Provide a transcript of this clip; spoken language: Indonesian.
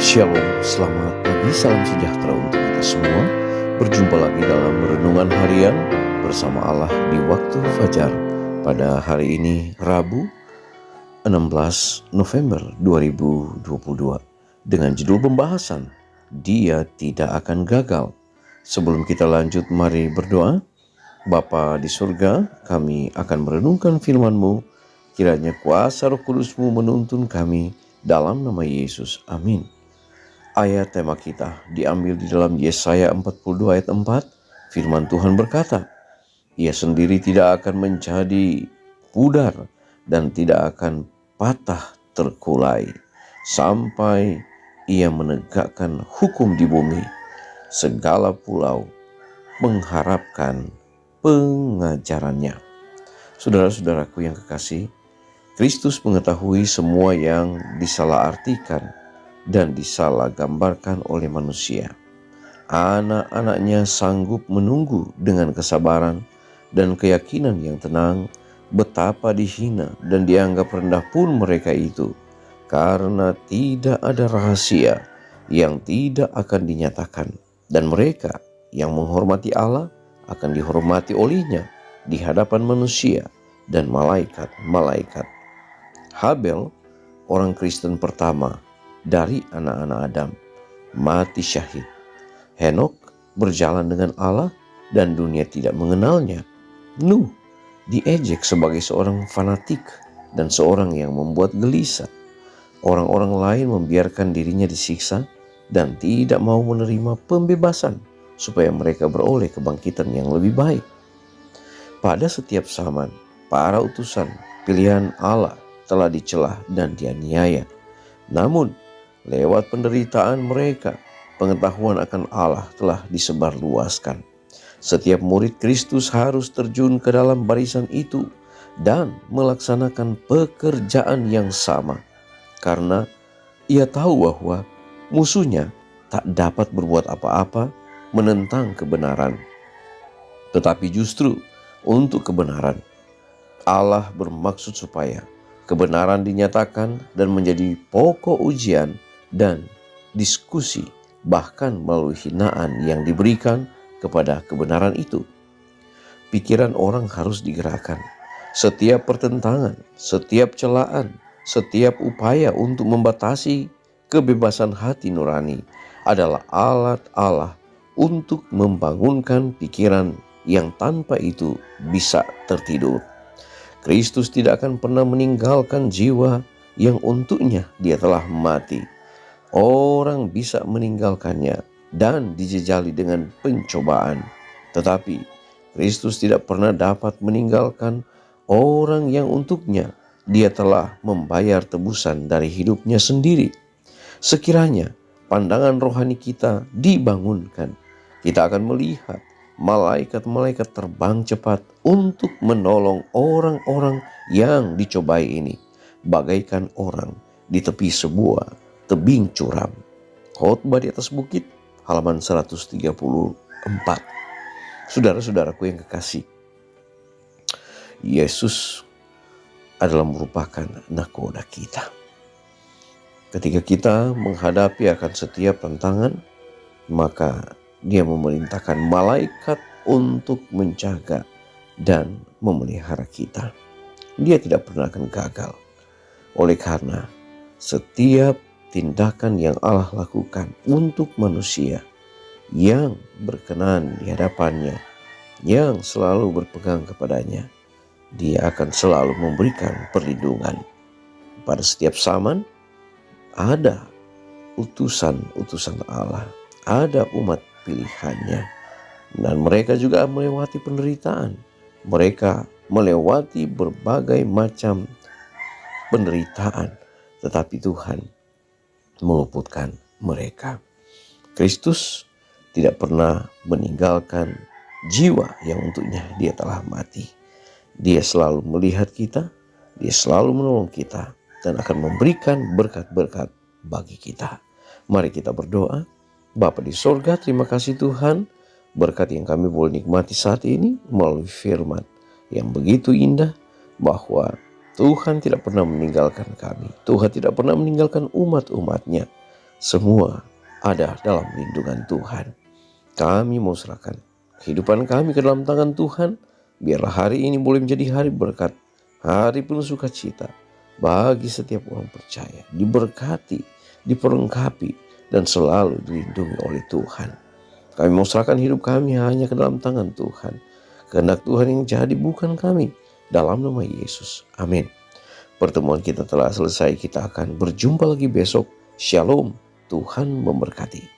Shalom, selamat pagi, salam sejahtera untuk kita semua. Berjumpa lagi dalam Renungan Harian bersama Allah di waktu fajar. Pada hari ini, Rabu 16 November 2022. Dengan judul pembahasan, Dia Tidak Akan Gagal. Sebelum kita lanjut, mari berdoa. Bapa di surga, kami akan merenungkan firman-Mu. Kiranya kuasa Roh Kudus-Mu menuntun kami dalam nama Yesus. Amin. Ayat tema kita diambil di dalam Yesaya 42 ayat 4. Firman Tuhan berkata, Ia sendiri tidak akan menjadi pudar dan tidak akan patah terkulai sampai Ia menegakkan hukum di bumi. Segala pulau mengharapkan pengajarannya. Saudara-saudaraku yang kekasih, Kristus mengetahui semua yang disalahartikan dan disalah gambarkan oleh manusia. Anak-anaknya sanggup menunggu dengan kesabaran dan keyakinan yang tenang betapa dihina dan dianggap rendah pun mereka itu, karena tidak ada rahasia yang tidak akan dinyatakan, dan mereka yang menghormati Allah akan dihormati olehnya di hadapan manusia dan malaikat-malaikat. Habel, orang Kristen pertama dari anak-anak Adam, mati syahid. Henok berjalan dengan Allah dan dunia tidak mengenalnya. Nuh diejek sebagai seorang fanatik dan seorang yang membuat gelisah. Orang-orang lain membiarkan dirinya disiksa dan tidak mau menerima pembebasan supaya mereka beroleh kebangkitan yang lebih baik. Pada setiap zaman, para utusan pilihan Allah telah dicela dan dianiaya. Namun, lewat penderitaan mereka, pengetahuan akan Allah telah disebarluaskan. Setiap murid Kristus harus terjun ke dalam barisan itu dan melaksanakan pekerjaan yang sama, karena ia tahu bahwa musuhnya tak dapat berbuat apa-apa menentang kebenaran. Tetapi justru untuk kebenaran, Allah bermaksud supaya kebenaran dinyatakan dan menjadi pokok ujian dan diskusi, bahkan melalui hinaan yang diberikan kepada kebenaran itu. Pikiran orang harus digerakkan. Setiap pertentangan, setiap celaan, setiap upaya untuk membatasi kebebasan hati nurani adalah alat Allah untuk membangunkan pikiran yang tanpa itu bisa tertidur. Kristus tidak akan pernah meninggalkan jiwa yang untuknya Dia telah mati. Orang bisa meninggalkannya dan dijejali dengan pencobaan, tetapi Kristus tidak pernah dapat meninggalkan orang yang untuknya Dia telah membayar tebusan dari hidupnya sendiri. Sekiranya pandangan rohani kita dibangunkan, kita akan melihat malaikat-malaikat terbang cepat untuk menolong orang-orang yang dicobai ini, bagaikan orang di tepi sebuah tebing curam. Khotbah di atas bukit, halaman 134. Saudara-saudaraku yang kekasih, Yesus adalah merupakan nakoda kita. Ketika kita menghadapi akan setiap tantangan, maka Dia memerintahkan malaikat untuk menjaga dan memelihara kita. Dia tidak pernah akan gagal. Oleh karena setiap tindakan yang Allah lakukan untuk manusia yang berkenan di hadapannya, yang selalu berpegang kepadanya, Dia akan selalu memberikan perlindungan. Pada setiap zaman ada utusan-utusan Allah, ada umat pilihannya, dan mereka juga melewati penderitaan. Mereka melewati berbagai macam penderitaan, tetapi Tuhan meluputkan mereka. Kristus tidak pernah meninggalkan jiwa yang untuknya Dia telah mati. Dia selalu melihat kita, Dia selalu menolong kita, dan akan memberikan berkat-berkat bagi kita. Mari kita berdoa. Bapa di sorga, terima kasih Tuhan, berkat yang kami boleh nikmati saat ini melalui firman yang begitu indah, bahwa Tuhan tidak pernah meninggalkan kami. Tuhan tidak pernah meninggalkan umat-umatnya. semua ada dalam lindungan Tuhan. Kami mau serahkan kehidupan kami ke dalam tangan Tuhan. Biarlah hari ini boleh menjadi hari berkat, hari penuh sukacita bagi setiap orang percaya, diberkati, diperlengkapi, dan selalu dilindungi oleh Tuhan. Kami mau serahkan hidup kami hanya ke dalam tangan Tuhan. Kehendak Tuhan yang jadi, bukan kami. Dalam nama Yesus. Amin. Pertemuan kita telah selesai. Kita akan berjumpa lagi besok. Shalom. Tuhan memberkati.